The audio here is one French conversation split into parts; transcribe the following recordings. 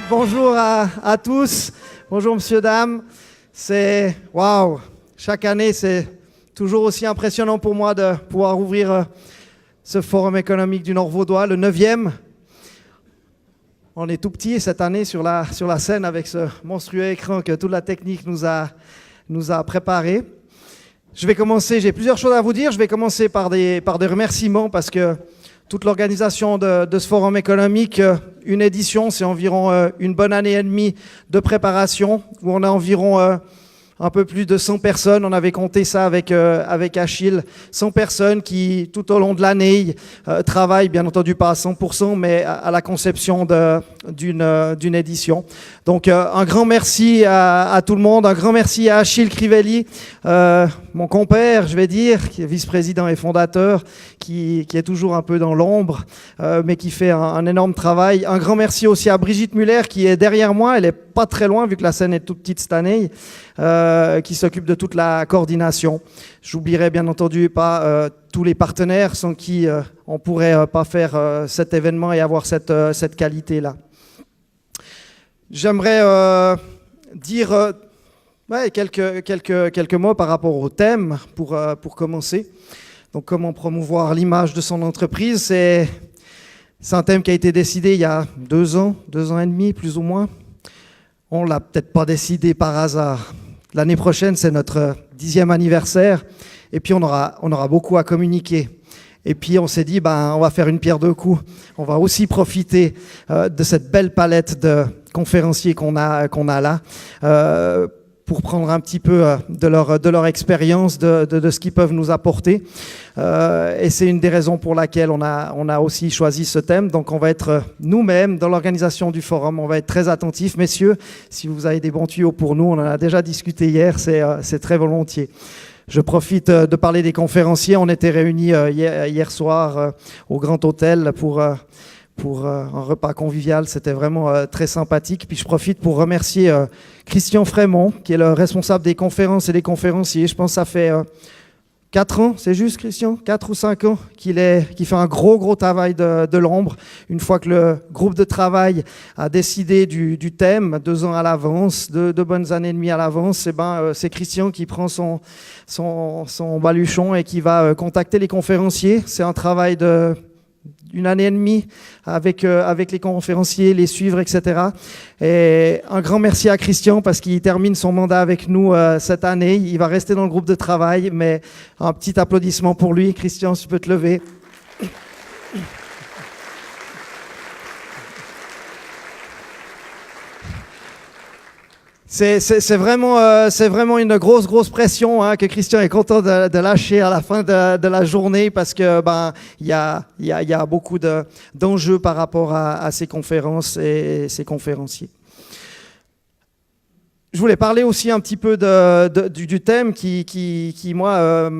Bonjour à tous. Bonjour monsieur, dame. C'est waouh. Chaque année, c'est toujours aussi impressionnant pour moi de pouvoir ouvrir ce forum économique du Nord-Vaudois, le 9e. On est tout petit cette année sur la scène avec ce monstrueux écran que toute la technique nous a préparé. Je vais commencer, j'ai plusieurs choses à vous dire. Je vais commencer par des remerciements parce que toute l'organisation de ce forum économique, une édition, c'est environ une bonne année et demie de préparation où on a environ un peu plus de 100 personnes. On avait compté ça avec Achille. 100 personnes qui, tout au long de l'année, travaillent, bien entendu pas à 100%, mais à la conception d'une édition. Donc, un grand merci à tout le monde. Un grand merci à Achille Crivelli, mon compère, je vais dire, qui est vice-président et fondateur, qui est toujours un peu dans l'ombre, mais qui fait un énorme travail. Un grand merci aussi à Brigitte Muller, qui est derrière moi. Elle est pas très loin, vu que la scène est toute petite cette année, qui s'occupe de toute la coordination. J'oublierai bien entendu pas tous les partenaires sans qui on pourrait pas faire cet événement et avoir cette qualité-là. J'aimerais dire quelques mots par rapport au thème pour commencer. Donc, comment promouvoir l'image de son entreprise, c'est un thème qui a été décidé il y a 2 ans et demi, plus ou moins. On l'a peut-être pas décidé par hasard. L'année prochaine, c'est notre 10e anniversaire, et puis on aura beaucoup à communiquer. Et puis on s'est dit, on va faire une pierre deux coups. On va aussi profiter de cette belle palette de conférenciers qu'on a là, pour prendre un petit peu de leur expérience, de ce qu'ils peuvent nous apporter. Et c'est une des raisons pour laquelle on a aussi choisi ce thème. Donc on va être nous-mêmes dans l'organisation du forum, on va être très attentifs. Messieurs, si vous avez des bons tuyaux pour nous, on en a déjà discuté hier, c'est très volontiers. Je profite de parler des conférenciers. On était réunis hier soir au Grand Hôtel pour un repas convivial. C'était vraiment très sympathique. Puis je profite pour remercier Christian Frémont, qui est le responsable des conférences et des conférenciers. Je pense que ça fait 4 ans, c'est juste Christian, 4 ou 5 ans qu'il fait un gros travail de l'ombre. Une fois que le groupe de travail a décidé du thème 2 ans à l'avance, 2 bonnes années et demie à l'avance, c'est Christian qui prend son baluchon et qui va contacter les conférenciers. C'est un travail d'une année et demie avec les conférenciers, les suivre, etc. Et un grand merci à Christian parce qu'il termine son mandat avec nous cette année. Il va rester dans le groupe de travail, mais un petit applaudissement pour lui. Christian, si tu peux te lever. C'est vraiment une grosse pression que Christian est content de lâcher à la fin de la journée parce que il y a beaucoup d'enjeux par rapport à ces conférences et ces conférenciers. Je voulais parler aussi un petit peu du thème qui moi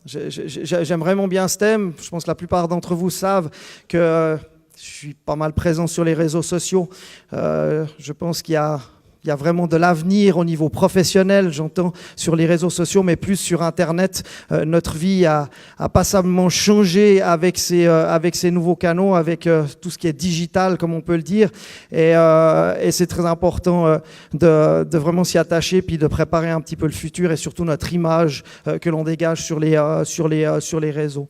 j'aime vraiment bien ce thème. Je pense que la plupart d'entre vous savent que je suis pas mal présent sur les réseaux sociaux. Je pense qu'il y a vraiment de l'avenir au niveau professionnel, j'entends, sur les réseaux sociaux, mais plus sur Internet. Notre vie a passablement changé avec ces nouveaux canaux, avec tout ce qui est digital, comme on peut le dire. Et c'est très important de vraiment s'y attacher, puis de préparer un petit peu le futur et surtout notre image que l'on dégage sur les réseaux.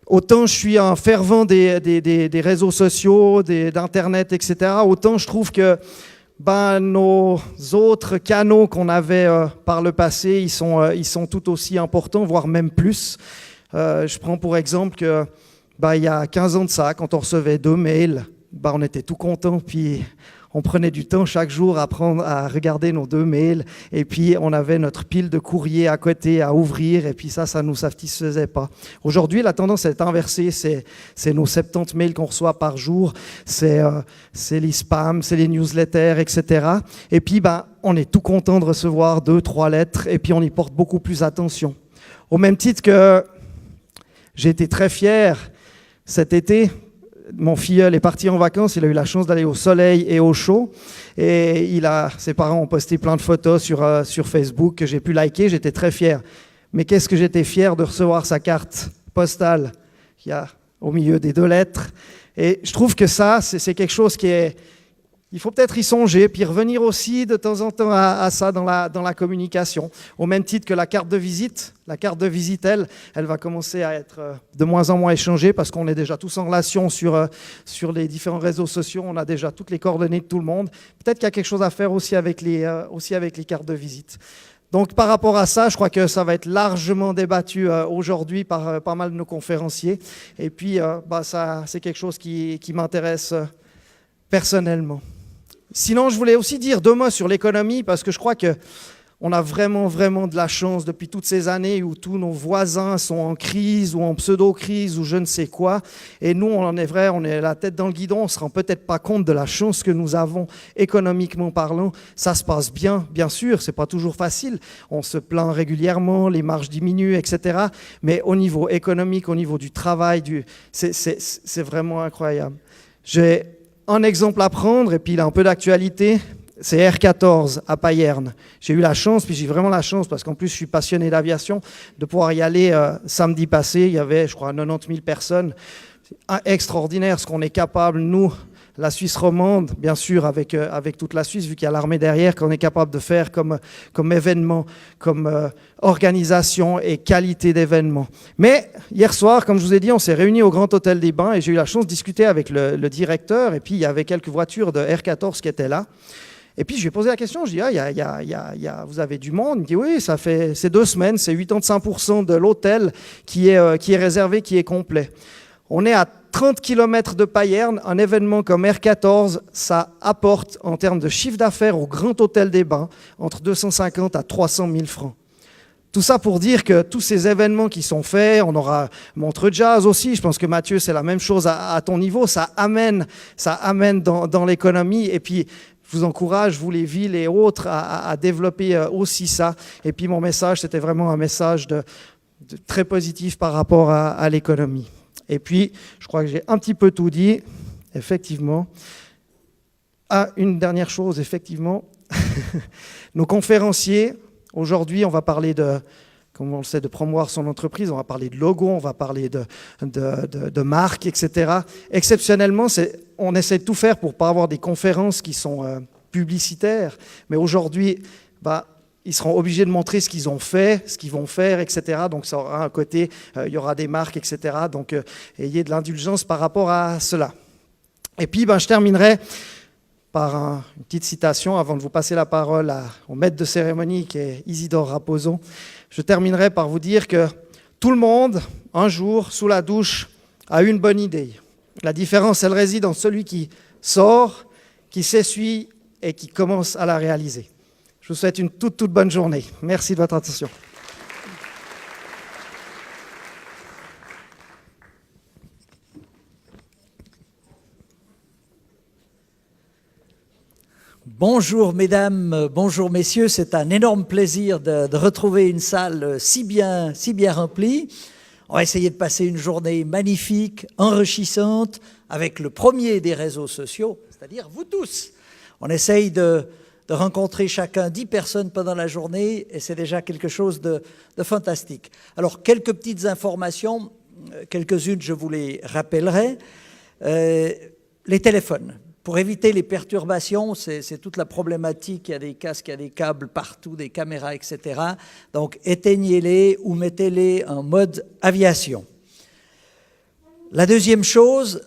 Autant je suis un fervent des réseaux sociaux, d'Internet, etc., autant je trouve que nos autres canaux qu'on avait par le passé, ils sont tout aussi importants, voire même plus. Je prends pour exemple que il y a 15 ans de ça, quand on recevait 2 mails, on était tout contents, puis on prenait du temps chaque jour à regarder nos 2 mails, et puis on avait notre pile de courrier à côté à ouvrir, et puis ça nous satisfaisait pas. Aujourd'hui, la tendance est inversée, c'est nos 70 mails qu'on reçoit par jour, c'est les spams, c'est les newsletters, etc. Et puis on est tout content de recevoir 2-3 lettres, et puis on y porte beaucoup plus attention. Au même titre que j'ai été très fier cet été. Mon filleul est parti en vacances, il a eu la chance d'aller au soleil et au chaud. Et ses parents ont posté plein de photos sur Facebook que j'ai pu liker, j'étais très fier. Mais qu'est-ce que j'étais fier de recevoir sa carte postale qu'il y a au milieu des 2 lettres. Et je trouve que ça, c'est quelque chose qui est Il faut peut-être y songer, puis revenir aussi de temps en temps à ça dans la communication. Au même titre que la carte de visite. La carte de visite, elle va commencer à être de moins en moins échangée parce qu'on est déjà tous en relation sur les différents réseaux sociaux. On a déjà toutes les coordonnées de tout le monde. Peut-être qu'il y a quelque chose à faire aussi avec les cartes de visite. Donc par rapport à ça, je crois que ça va être largement débattu aujourd'hui par pas mal de nos conférenciers. Et puis, ça, c'est quelque chose qui m'intéresse personnellement. Sinon, je voulais aussi dire 2 mots sur l'économie, parce que je crois qu'on a vraiment, vraiment de la chance depuis toutes ces années où tous nos voisins sont en crise ou en pseudo-crise ou je ne sais quoi. Et nous, on est la tête dans le guidon, on ne se rend peut-être pas compte de la chance que nous avons économiquement parlant. Ça se passe bien sûr, ce n'est pas toujours facile. On se plaint régulièrement, les marges diminuent, etc. Mais au niveau économique, au niveau du travail, c'est vraiment incroyable. J'ai un exemple à prendre, et puis il a un peu d'actualité, c'est R14 à Payerne. J'ai eu la chance, puis j'ai vraiment la chance, parce qu'en plus je suis passionné d'aviation, de pouvoir y aller samedi passé. Il y avait, je crois, 90 000 personnes. C'est extraordinaire ce qu'on est capable, nous, la Suisse romande, bien sûr, avec toute la Suisse, vu qu'il y a l'armée derrière, qu'on est capable de faire comme événement, comme organisation et qualité d'événement. Mais hier soir, comme je vous ai dit, on s'est réunis au Grand Hôtel des Bains et j'ai eu la chance de discuter avec le directeur, et puis il y avait quelques voitures de R14 qui étaient là. Et puis je lui ai posé la question, je dis, vous avez du monde? Il me dit, oui, c'est 2 semaines, c'est 85% de l'hôtel qui est réservé, qui est complet. On est à 30 km de Payerne, un événement comme R14, ça apporte en termes de chiffre d'affaires au Grand Hôtel des Bains entre 250 à 300 000 francs. Tout ça pour dire que tous ces événements qui sont faits, on aura Montreux Jazz aussi, je pense que Mathieu, c'est la même chose à ton niveau, ça amène dans l'économie, et puis je vous encourage, vous les villes et autres, à développer aussi ça. Et puis mon message, c'était vraiment un message de très positif par rapport à l'économie. Et puis, je crois que j'ai un petit peu tout dit, effectivement. Une dernière chose, effectivement, nos conférenciers, aujourd'hui, on va parler comme on le sait, de promouvoir son entreprise, on va parler de logo, on va parler de marque, etc. Exceptionnellement, on essaie de tout faire pour ne pas avoir des conférences qui sont publicitaires, mais aujourd'hui, ils seront obligés de montrer ce qu'ils ont fait, ce qu'ils vont faire, etc. Donc ça aura un côté, il y aura des marques, etc. Donc ayez de l'indulgence par rapport à cela. Et puis je terminerai par une petite citation avant de vous passer la parole au maître de cérémonie qui est Isidore Raposo. Je terminerai par vous dire que tout le monde, un jour, sous la douche, a eu une bonne idée. La différence, elle réside en celui qui sort, qui s'essuie et qui commence à la réaliser. Je vous souhaite une toute bonne journée. Merci de votre attention. Bonjour mesdames, bonjour messieurs, c'est un énorme plaisir de retrouver une salle si bien remplie. On va essayer de passer une journée magnifique, enrichissante, avec le premier des réseaux sociaux, c'est-à-dire vous tous. On essaye de rencontrer chacun 10 personnes pendant la journée, et c'est déjà quelque chose de fantastique. Alors, quelques petites informations, quelques-unes je vous les rappellerai. Les téléphones. Pour éviter les perturbations, c'est toute la problématique, il y a des casques, il y a des câbles partout, des caméras, etc. Donc éteignez-les ou mettez-les en mode aviation. La deuxième chose,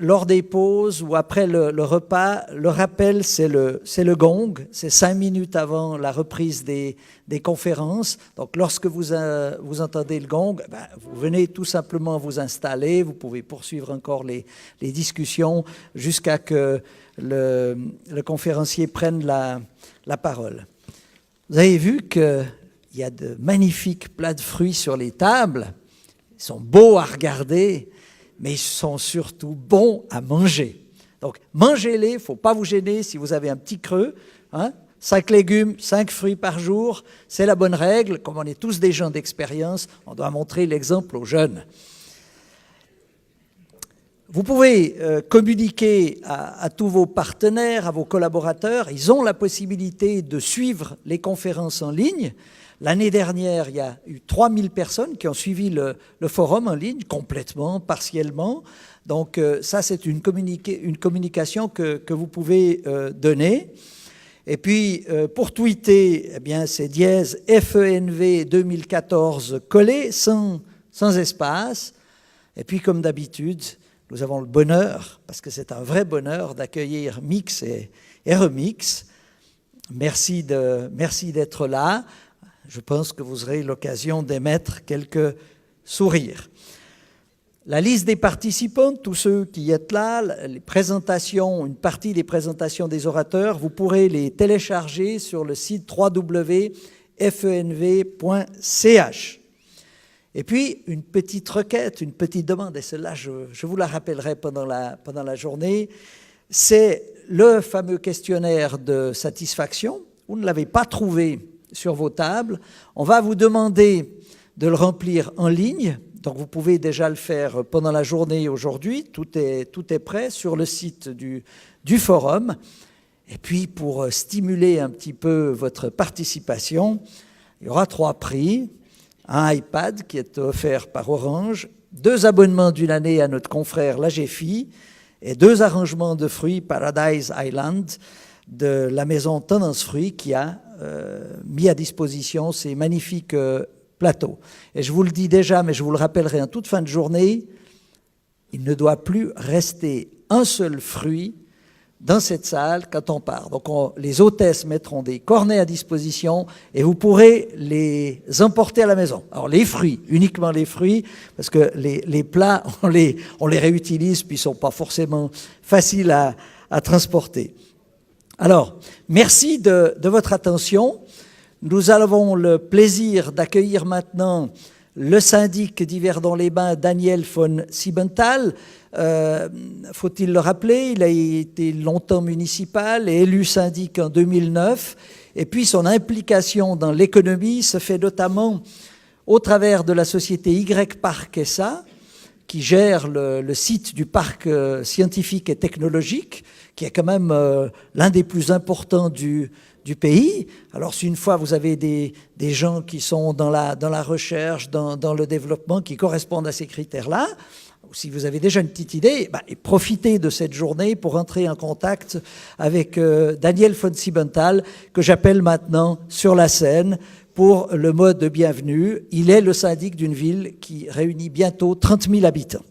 lors des pauses ou après le repas, le rappel, c'est le gong, c'est 5 minutes avant la reprise des conférences. Donc lorsque vous entendez le gong, vous venez tout simplement vous installer, vous pouvez poursuivre encore les discussions jusqu'à que le conférencier prenne la parole. Vous avez vu qu'il y a de magnifiques plats de fruits sur les tables, ils sont beaux à regarder, mais ils sont surtout bons à manger. Donc, mangez-les, il ne faut pas vous gêner si vous avez un petit creux. 5 légumes, 5 fruits par jour, c'est la bonne règle. Comme on est tous des gens d'expérience, on doit montrer l'exemple aux jeunes. Vous pouvez communiquer à tous vos partenaires, à vos collaborateurs. Ils ont la possibilité de suivre les conférences en ligne. L'année dernière, il y a eu 3000 personnes qui ont suivi le forum en ligne, complètement, partiellement. Donc ça, c'est une communication que vous pouvez donner. Et puis, pour tweeter, eh bien, c'est dièse FENV 2014 collé, sans espace. Et puis, comme d'habitude, nous avons le bonheur, parce que c'est un vrai bonheur, d'accueillir Mix et Remix. Merci d'être là. Je pense que vous aurez l'occasion d'émettre quelques sourires. La liste des participants, tous ceux qui êtes là, les présentations, une partie des présentations des orateurs, vous pourrez les télécharger sur le site www.fenv.ch. Et puis, une petite requête, une petite demande, et celle-là, je vous la rappellerai pendant la journée, c'est le fameux questionnaire de satisfaction. Vous ne l'avez pas trouvé sur vos tables. On va vous demander de le remplir en ligne. Donc, vous pouvez déjà le faire pendant la journée aujourd'hui. Tout est prêt sur le site du forum. Et puis, pour stimuler un petit peu votre participation, il y aura 3 prix. Un iPad qui est offert par Orange, 2 abonnements d'une année à notre confrère l'AGFI et 2 arrangements de fruits Paradise Island de la maison Tendance Fruits qui a mis à disposition ces magnifiques plateaux. Et je vous le dis déjà, mais je vous le rappellerai en toute fin de journée, il ne doit plus rester un seul fruit dans cette salle quand on part. Donc les hôtesses mettront des cornets à disposition et vous pourrez les emporter à la maison. Alors les fruits, uniquement les fruits, parce que les plats, on les réutilise puis ils ne sont pas forcément faciles à transporter. Alors, merci de votre attention. Nous avons le plaisir d'accueillir maintenant le syndic d'Yverdon-les-Bains, Daniel von Siebenthal. Faut-il le rappeler, il a été longtemps municipal et élu syndic en 2009. Et puis son implication dans l'économie se fait notamment au travers de la société Y-Parc SA, qui gère le site du parc scientifique et technologique, qui est quand même l'un des plus importants du pays. Alors, si une fois vous avez des gens qui sont dans la recherche, dans le développement, qui correspondent à ces critères-là, ou si vous avez déjà une petite idée, profitez de cette journée pour entrer en contact avec Daniel von Siebenthal, que j'appelle maintenant sur la scène pour le mot de bienvenue. Il est le syndic d'une ville qui réunit bientôt 30 000 habitants.